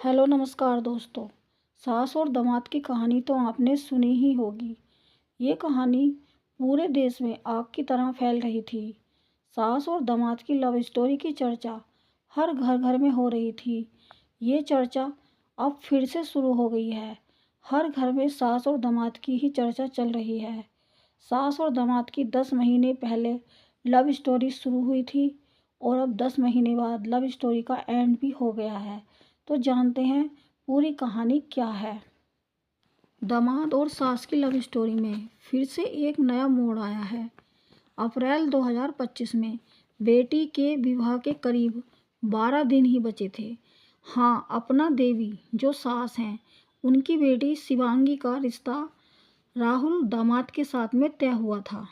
Hello नमस्कार दोस्तों। सास और दामाद की कहानी तो आपने सुनी ही होगी। ये कहानी पूरे देश में आग की तरह फैल रही थी। सास और दामाद की लव स्टोरी की चर्चा हर घर घर में हो रही थी। ये चर्चा अब फिर से शुरू हो गई है। हर घर में सास और दामाद की ही चर्चा चल रही है। सास और दामाद की 10 महीने पहले लव स्टोरी शुरू हुई थी और अब 10 महीने बाद लव स्टोरी का एंड भी हो गया है। तो जानते हैं पूरी कहानी क्या है। दामाद और सास की लव स्टोरी में फिर से एक नया मोड़ आया है। अप्रैल 2025 में बेटी के विवाह के करीब 12 दिन ही बचे थे। हाँ, अपना देवी जो सास हैं, उनकी बेटी शिवांगी का रिश्ता राहुल दामाद के साथ में तय हुआ था।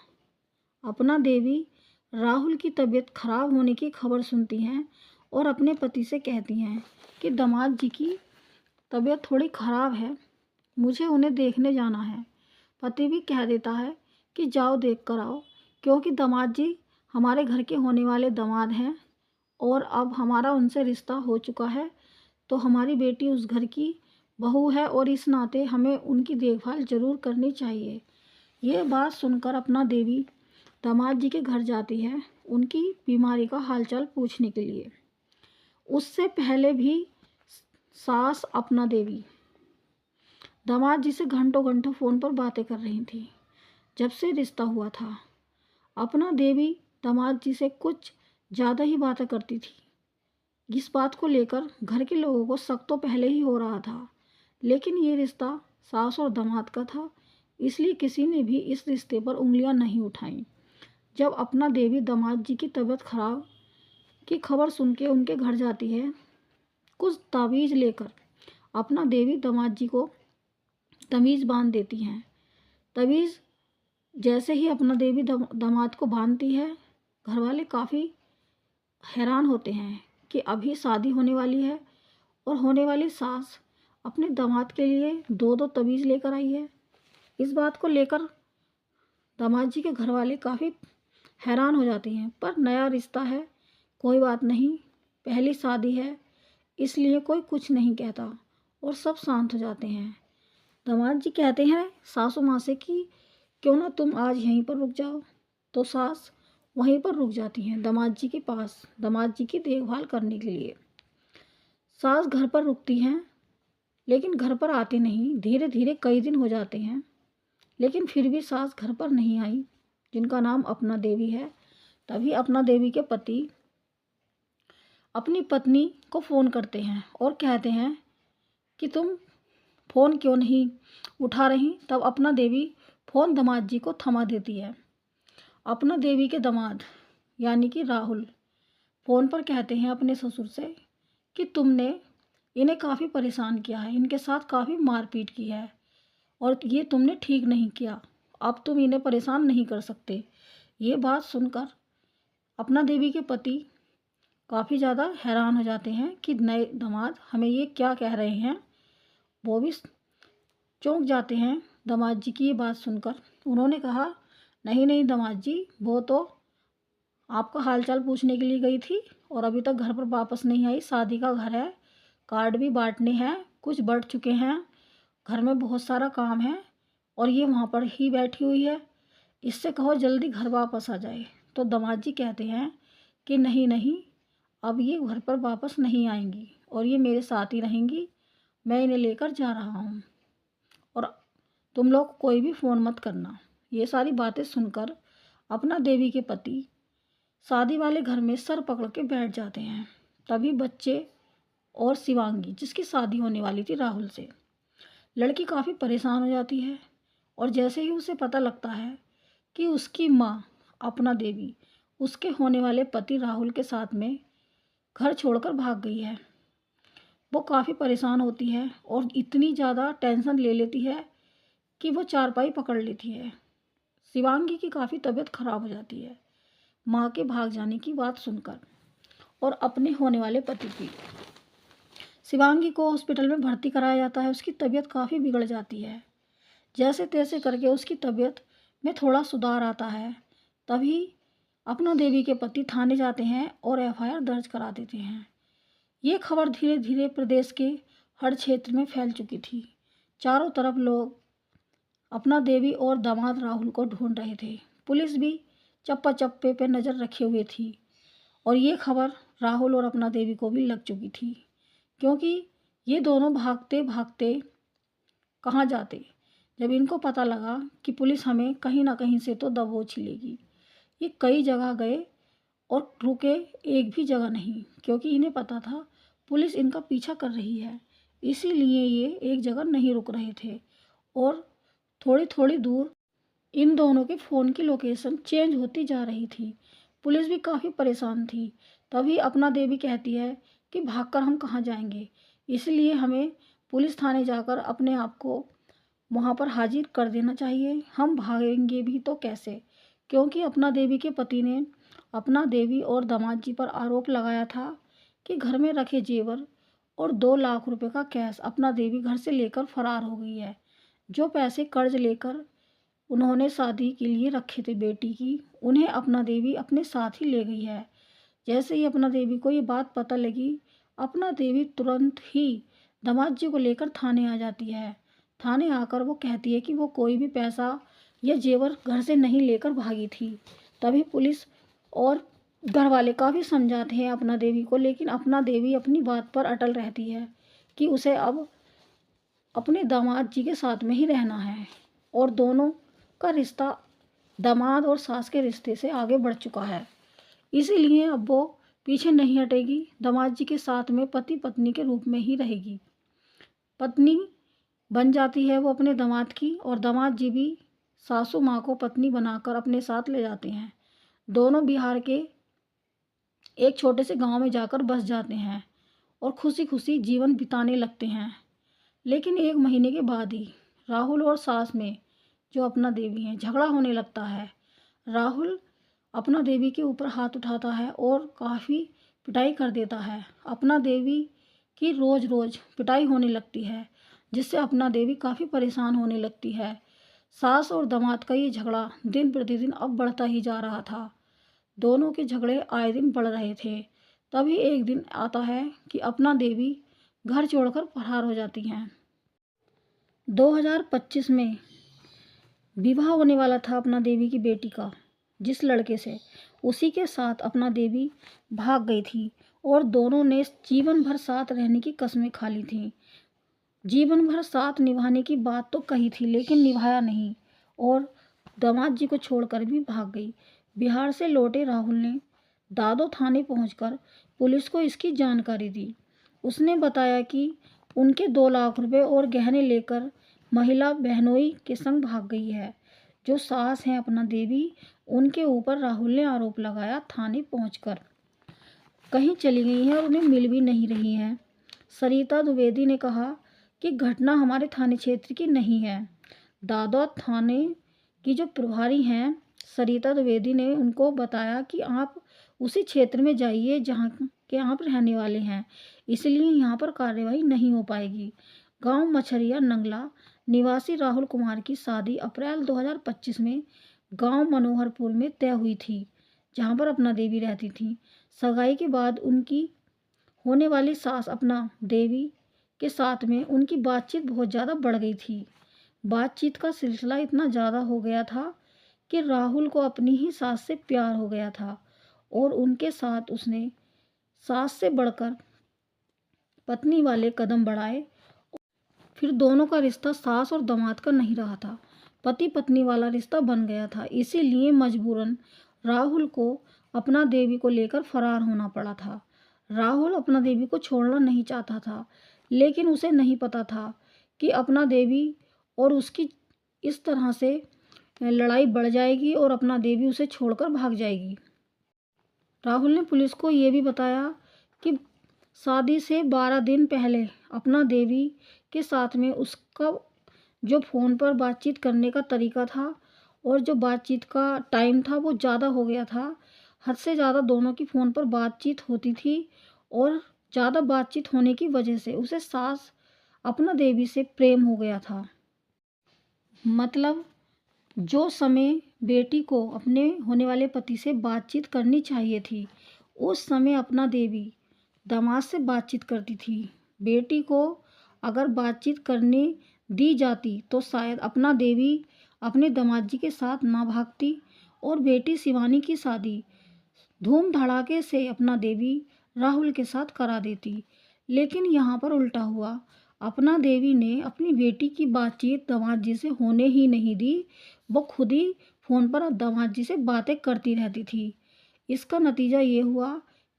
अपना देवी राहुल की तबीयत खराब होने की खबर सुनती हैं और अपने पति से कहती हैं कि दामाद जी की तबीयत थोड़ी ख़राब है, मुझे उन्हें देखने जाना है। पति भी कह देता है कि जाओ देख कर आओ, क्योंकि दामाद जी हमारे घर के होने वाले दामाद हैं और अब हमारा उनसे रिश्ता हो चुका है, तो हमारी बेटी उस घर की बहू है और इस नाते हमें उनकी देखभाल ज़रूर करनी चाहिए। ये बात सुनकर अपना देवी दामाद जी के घर जाती है उनकी बीमारी का हालचाल पूछने के लिए। उससे पहले भी सास अपना देवी दामाद जी से घंटों घंटों फ़ोन पर बातें कर रही थी। जब से रिश्ता हुआ था, अपना देवी दामाद जी से कुछ ज़्यादा ही बातें करती थी। इस बात को लेकर घर के लोगों को शक तो पहले ही हो रहा था, लेकिन ये रिश्ता सास और दामाद का था, इसलिए किसी ने भी इस रिश्ते पर उंगलियां नहीं उठाईं। जब अपना देवी दामाद जी की तबीयत खराब की खबर सुन के उनके घर जाती है, कुछ तावीज़ लेकर अपना देवी दामाद जी को तमीज़ बांध देती हैं। तमीज़ जैसे ही अपना देवी दामाद को बांधती है, घर वाले काफ़ी हैरान होते हैं कि अभी शादी होने वाली है और होने वाली सास अपने दामाद के लिए दो दो तमीज़ लेकर आई है। इस बात को लेकर दामाद जी के घर वाले काफ़ी हैरान हो जाती हैं, पर नया रिश्ता है, कोई बात नहीं, पहली शादी है, इसलिए कोई कुछ नहीं कहता और सब शांत हो जाते हैं। दामाद जी कहते हैं सासू माँ से कि क्यों ना तुम आज यहीं पर रुक जाओ, तो सास वहीं पर रुक जाती हैं दामाद जी के पास, दामाद जी की देखभाल करने के लिए। सास घर पर रुकती हैं, लेकिन घर पर आती नहीं। धीरे धीरे कई दिन हो जाते हैं, लेकिन फिर भी सास घर पर नहीं आई, जिनका नाम अपना देवी है। तभी अपना देवी के पति अपनी पत्नी को फ़ोन करते हैं और कहते हैं कि तुम फ़ोन क्यों नहीं उठा रही। तब अपना देवी फ़ोन दामाद जी को थमा देती है। अपना देवी के दामाद यानी कि राहुल फ़ोन पर कहते हैं अपने ससुर से कि तुमने इन्हें काफ़ी परेशान किया है, इनके साथ काफ़ी मारपीट की है और ये तुमने ठीक नहीं किया, अब तुम इन्हें परेशान नहीं कर सकते। ये बात सुनकर अपना देवी के पति काफ़ी ज़्यादा हैरान हो जाते हैं कि नए दामाद हमें ये क्या कह रहे हैं। वो भी चौंक जाते हैं दामाद जी की ये बात सुनकर। उन्होंने कहा, नहीं नहीं दामाद जी, वो तो आपका हालचाल पूछने के लिए गई थी और अभी तक घर पर वापस नहीं आई। शादी का घर है, कार्ड भी बांटने हैं, कुछ बढ़ चुके हैं, घर में बहुत सारा काम है और ये वहाँ पर ही बैठी हुई है, इससे कहो जल्दी घर वापस आ जाए। तो दामाद जी कहते हैं कि नहीं नहीं, अब ये घर पर वापस नहीं आएंगी और ये मेरे साथ ही रहेंगी, मैं इन्हें लेकर जा रहा हूँ और तुम लोग कोई भी फ़ोन मत करना। ये सारी बातें सुनकर अपना देवी के पति शादी वाले घर में सर पकड़ के बैठ जाते हैं। तभी बच्चे और शिवांगी, जिसकी शादी होने वाली थी राहुल से, लड़की काफ़ी परेशान हो जाती है और जैसे ही उसे पता लगता है कि उसकी माँ अपना देवी उसके होने वाले पति राहुल के साथ में घर छोड़कर भाग गई है, वो काफ़ी परेशान होती है और इतनी ज़्यादा टेंशन ले लेती है कि वो चारपाई पकड़ लेती है। शिवांगी की काफ़ी तबीयत खराब हो जाती है माँ के भाग जाने की बात सुनकर और अपने होने वाले पति की। शिवांगी को हॉस्पिटल में भर्ती कराया जाता है। उसकी तबीयत काफ़ी बिगड़ जाती है। जैसे तैसे करके उसकी तबीयत में थोड़ा सुधार आता है। तभी अपना देवी के पति थाने जाते हैं और एफआईआर दर्ज करा देते हैं। ये खबर धीरे धीरे प्रदेश के हर क्षेत्र में फैल चुकी थी। चारों तरफ लोग अपना देवी और दामाद राहुल को ढूंढ रहे थे। पुलिस भी चप्पा चप्पे पे नज़र रखे हुए थी और ये खबर राहुल और अपना देवी को भी लग चुकी थी, क्योंकि ये दोनों भागते भागते कहाँ जाते। जब इनको पता लगा कि पुलिस हमें कहीं ना कहीं से तो दबोच ही लेगी, ये कई जगह गए और रुके एक भी जगह नहीं, क्योंकि इन्हें पता था पुलिस इनका पीछा कर रही है। इसीलिए ये एक जगह नहीं रुक रहे थे और थोड़ी थोड़ी दूर इन दोनों के फ़ोन की लोकेशन चेंज होती जा रही थी। पुलिस भी काफ़ी परेशान थी। तभी अपना देवी कहती है कि भागकर हम कहाँ जाएंगे, इसलिए हमें पुलिस थाने जाकर अपने आप को वहाँ पर हाजिर कर देना चाहिए। हम भागेंगे भी तो कैसे, क्योंकि अपना देवी के पति ने अपना देवी और दामाद जी पर आरोप लगाया था कि घर में रखे जेवर और 2 लाख रुपए का कैश अपना देवी घर से लेकर फरार हो गई है। जो पैसे कर्ज लेकर उन्होंने शादी के लिए रखे थे बेटी की, उन्हें अपना देवी अपने साथ ही ले गई है। जैसे ही अपना देवी को ये बात पता लगी, अपना देवी तुरंत ही दामाद जी को लेकर थाने आ जाती है। थाने आकर वो कहती है कि वो कोई भी पैसा या जेवर घर से नहीं लेकर भागी थी। तभी पुलिस और घर वाले काफ़ी समझाते हैं अपना देवी को, लेकिन अपना देवी अपनी बात पर अटल रहती है कि उसे अब अपने दामाद जी के साथ में ही रहना है और दोनों का रिश्ता दामाद और सास के रिश्ते से आगे बढ़ चुका है। इसीलिए अब वो पीछे नहीं हटेगी, दामाद जी के साथ में पति पत्नी के रूप में ही रहेगी। पत्नी बन जाती है वो अपने दामाद की और दामाद जी भी सासू माँ को पत्नी बनाकर अपने साथ ले जाते हैं। दोनों बिहार के एक छोटे से गांव में जाकर बस जाते हैं और खुशी खुशी जीवन बिताने लगते हैं। लेकिन 1 महीने के बाद ही राहुल और सास में, जो अपना देवी हैं, झगड़ा होने लगता है। राहुल अपना देवी के ऊपर हाथ उठाता है और काफ़ी पिटाई कर देता है। अपना देवी की रोज़ रोज़ पिटाई होने लगती है, जिससे अपना देवी काफ़ी परेशान होने लगती है। सास और दामाद का ये झगड़ा दिन प्रतिदिन अब बढ़ता ही जा रहा था। दोनों के झगड़े आए दिन बढ़ रहे थे। तभी एक दिन आता है कि अपना देवी घर छोड़कर फरार हो जाती हैं। 2025 में विवाह होने वाला था अपना देवी की बेटी का, जिस लड़के से, उसी के साथ अपना देवी भाग गई थी और दोनों ने जीवन भर साथ रहने की कस्में खा ली थीं। जीवन भर साथ निभाने की बात तो कही थी, लेकिन निभाया नहीं और दामाद जी को छोड़कर भी भाग गई। बिहार से लौटे राहुल ने दादो थाने पहुंचकर पुलिस को इसकी जानकारी दी। उसने बताया कि उनके 2 लाख रुपए और गहने लेकर महिला बहनोई के संग भाग गई है। जो सास हैं अपना देवी, उनके ऊपर राहुल ने आरोप लगाया थाने पहुंचकर कहीं चली गई हैं और उन्हें मिल भी नहीं रही हैं। सरिता द्विवेदी ने कहा कि घटना हमारे थाने क्षेत्र की नहीं है। दादो थाने की जो प्रभारी हैं सरिता द्विवेदी ने उनको बताया कि आप उसी क्षेत्र में जाइए जहाँ के आप रहने वाले हैं, इसलिए यहाँ पर कार्यवाही नहीं हो पाएगी। गांव मछरिया नंगला निवासी राहुल कुमार की शादी अप्रैल 2025 में गांव मनोहरपुर में तय हुई थी, जहाँ पर अपना देवी रहती थी। सगाई के बाद उनकी होने वाली सास अपना देवी के साथ में उनकी बातचीत बहुत ज़्यादा बढ़ गई थी। बातचीत का सिलसिला इतना ज़्यादा हो गया था कि राहुल को अपनी ही सास से प्यार हो गया था और उनके साथ उसने सास से बढ़कर पत्नी वाले कदम बढ़ाए। फिर दोनों का रिश्ता सास और दामाद का नहीं रहा था, पति पत्नी वाला रिश्ता बन गया था। इसीलिए मजबूरन राहुल को अपना देवी को लेकर फरार होना पड़ा था। राहुल अपना देवी को छोड़ना नहीं चाहता था, लेकिन उसे नहीं पता था कि अपना देवी और उसकी इस तरह से लड़ाई बढ़ जाएगी और अपना देवी उसे छोड़कर भाग जाएगी। राहुल ने पुलिस को ये भी बताया कि शादी से 12 दिन पहले अपना देवी के साथ में उसका जो फ़ोन पर बातचीत करने का तरीका था और जो बातचीत का टाइम था वो ज़्यादा हो गया था। हद से ज़्यादा दोनों की फ़ोन पर बातचीत होती थी और ज़्यादा बातचीत होने की वजह से उसे सास अपना देवी से प्रेम हो गया था। मतलब जो समय बेटी को अपने होने वाले पति से बातचीत करनी चाहिए थी, उस समय अपना देवी दामाद से बातचीत करती थी। बेटी को अगर बातचीत करने दी जाती तो शायद अपना देवी अपने दामाद जी के साथ ना भागती और बेटी शिवानी की शादी धूम धड़ाके से अपना देवी राहुल के साथ करा देती। लेकिन यहाँ पर उल्टा हुआ। अपना देवी ने अपनी बेटी की बातचीत दामाद जी से होने ही नहीं दी। वो खुद ही फ़ोन पर दामाद जी से बातें करती रहती थी। इसका नतीजा ये हुआ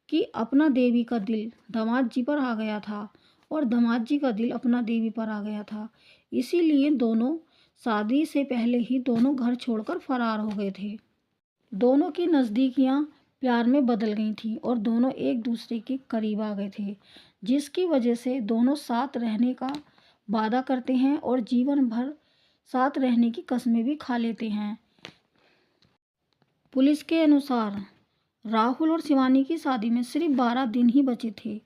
कि अपना देवी का दिल दामाद जी पर आ गया था और दामाद जी का दिल अपना देवी पर आ गया था। इसीलिए दोनों शादी से पहले ही दोनों घर छोड़कर फरार हो गए थे। दोनों की नज़दीकियाँ प्यार में बदल गई थीं और दोनों एक दूसरे के करीब आ गए थे, जिसकी वजह से दोनों साथ रहने का वादा करते हैं और जीवन भर साथ रहने की कस्में भी खा लेते हैं। पुलिस के अनुसार राहुल और शिवानी की शादी में सिर्फ 12 दिन ही बचे थे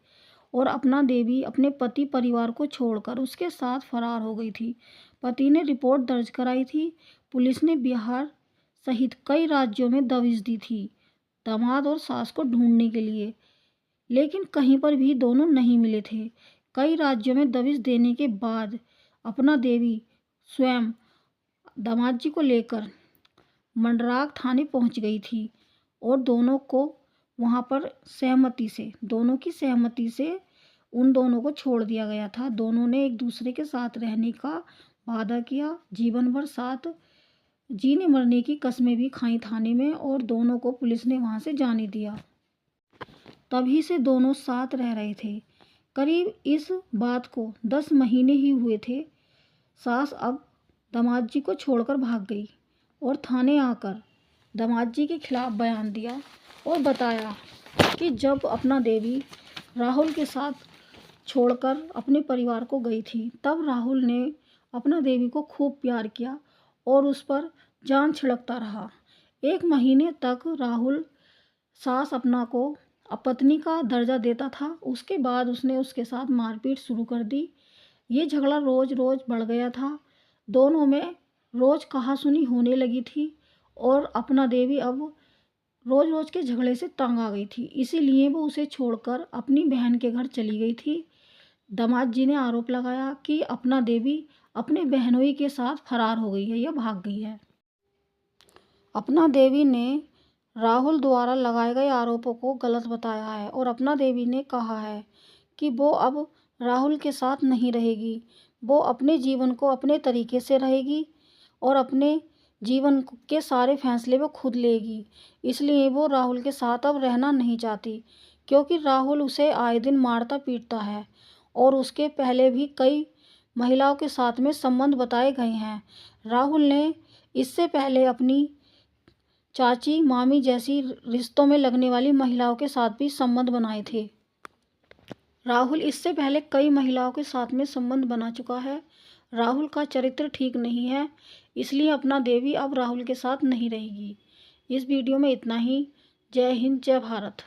और अपना देवी अपने पति परिवार को छोड़कर उसके साथ फरार हो गई थी। पति ने रिपोर्ट दर्ज कराई थी। पुलिस ने बिहार सहित कई राज्यों में दबिश दी थी दामाद और सास को ढूंढने के लिए, लेकिन कहीं पर भी दोनों नहीं मिले थे। कई राज्यों में दबिश देने के बाद अपना देवी स्वयं दामाद जी को लेकर मंडराग थाने पहुंच गई थी और दोनों को वहां पर दोनों की सहमति से उन दोनों को छोड़ दिया गया था। दोनों ने एक दूसरे के साथ रहने का वादा किया, जीवन भर साथ जीने मरने की कस्में भी खाई थाने में और दोनों को पुलिस ने वहां से जाने दिया। तभी से दोनों साथ रह रहे थे। करीब इस बात को 10 महीने ही हुए थे। सास अब दामाद जी को छोड़कर भाग गई और थाने आकर दामाद जी के खिलाफ बयान दिया और बताया कि जब अपना देवी राहुल के साथ छोड़कर अपने परिवार को गई थी, तब राहुल ने अपना देवी को खूब प्यार किया और उस पर जान छिड़कता रहा। 1 महीने तक राहुल सास अपना को पत्नी का दर्जा देता था। उसके बाद उसने उसके साथ मारपीट शुरू कर दी। ये झगड़ा रोज रोज बढ़ गया था। दोनों में रोज कहासुनी होने लगी थी और अपना देवी अब रोज रोज के झगड़े से तंग आ गई थी। इसीलिए वो उसे छोड़कर अपनी बहन के घर चली गई थी। दामाद जी ने आरोप लगाया कि अपना देवी अपने बहनोई के साथ फरार हो गई है या भाग गई है। अपना देवी ने राहुल द्वारा लगाए गए आरोपों को गलत बताया है और अपना देवी ने कहा है कि वो अब राहुल के साथ नहीं रहेगी। वो अपने जीवन को अपने तरीके से रहेगी और अपने जीवन के सारे फैसले वो खुद लेगी। इसलिए वो राहुल के साथ अब रहना नहीं चाहती, क्योंकि राहुल उसे आए दिन मारता पीटता है और उसके पहले भी कई महिलाओं के साथ में संबंध बताए गए हैं। राहुल ने इससे पहले अपनी चाची मामी जैसी रिश्तों में लगने वाली महिलाओं के साथ भी संबंध बनाए थे। राहुल इससे पहले कई महिलाओं के साथ में संबंध बना चुका है। राहुल का चरित्र ठीक नहीं है, इसलिए अपना देवी अब राहुल के साथ नहीं रहेगी। इस वीडियो में इतना ही। जय हिंद, जय भारत।